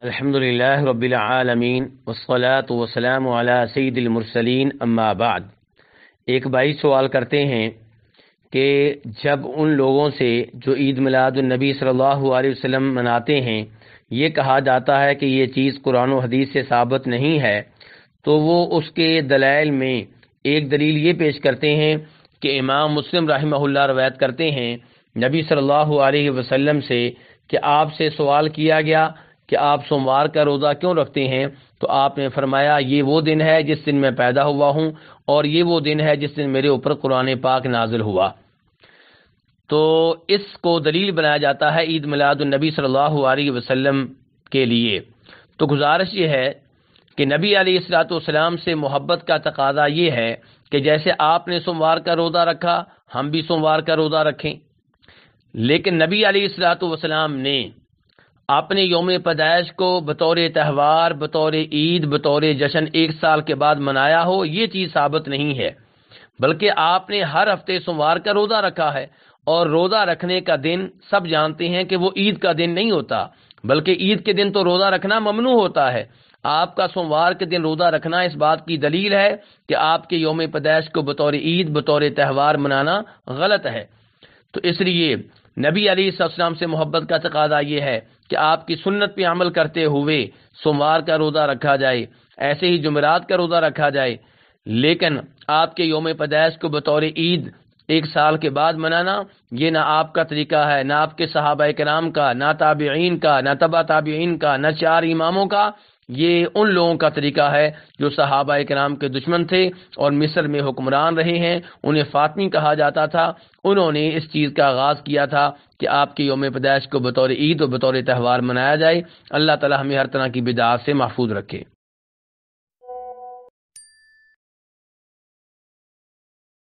الحمدللہ رب العالمین والصلاة والسلام علی سید المرسلین اما بعد۔ ایک بھائی سوال کرتے ہیں کہ جب ان لوگوں سے جو عید میلاد النبی صلی اللہ علیہ وسلم مناتے ہیں یہ کہا جاتا ہے کہ یہ چیز قرآن و حدیث سے ثابت نہیں ہے، تو وہ اس کے دلائل میں ایک دلیل یہ پیش کرتے ہیں کہ امام مسلم رحمہ اللہ روایت کرتے ہیں نبی صلی اللہ علیہ وسلم سے کہ آپ سے سوال کیا گیا کہ آپ سوموار کا روزہ کیوں رکھتے ہیں، تو آپ نے فرمایا یہ وہ دن ہے جس دن میں پیدا ہوا ہوں اور یہ وہ دن ہے جس دن میرے اوپر قرآن پاک نازل ہوا۔ تو اس کو دلیل بنایا جاتا ہے عید میلاد النبی صلی اللہ علیہ وسلم کے لیے۔ تو گزارش یہ ہے کہ نبی علیہ الصلوۃ والسلام سے محبت کا تقاضا یہ ہے کہ جیسے آپ نے سوموار کا روزہ رکھا ہم بھی سوموار کا روزہ رکھیں، لیکن نبی علیہ الصلوۃ والسلام نے اپنے یوم پیدائش کو بطور تہوار، بطور عید، بطور جشن ایک سال کے بعد منایا ہو، یہ چیز ثابت نہیں ہے، بلکہ آپ نے ہر ہفتے سوموار کا روزہ رکھا ہے، اور روزہ رکھنے کا دن سب جانتے ہیں کہ وہ عید کا دن نہیں ہوتا، بلکہ عید کے دن تو روزہ رکھنا ممنوع ہوتا ہے۔ آپ کا سوموار کے دن روزہ رکھنا اس بات کی دلیل ہے کہ آپ کے یوم پیدائش کو بطور عید، بطور تہوار منانا غلط ہے۔ تو اس لیے نبی علیہ السلام سے محبت کا تقاضا یہ ہے کہ آپ کی سنت پہ عمل کرتے ہوئے سوموار کا روزہ رکھا جائے، ایسے ہی جمعرات کا روزہ رکھا جائے، لیکن آپ کے یوم پیدائش کو بطور عید ایک سال کے بعد منانا یہ نہ آپ کا طریقہ ہے، نہ آپ کے صحابہ کرام کا، نہ تابعین کا، نہ تبع تابعین کا، نہ چار اماموں کا۔ یہ ان لوگوں کا طریقہ ہے جو صحابہ کرام کے دشمن تھے اور مصر میں حکمران رہے ہیں، انہیں فاطمی کہا جاتا تھا۔ انہوں نے اس چیز کا آغاز کیا تھا کہ آپ کے یوم پیدائش کو بطور عید اور بطور تہوار منایا جائے۔ اللہ تعالی ہمیں ہر طرح کی بدعات سے محفوظ رکھے۔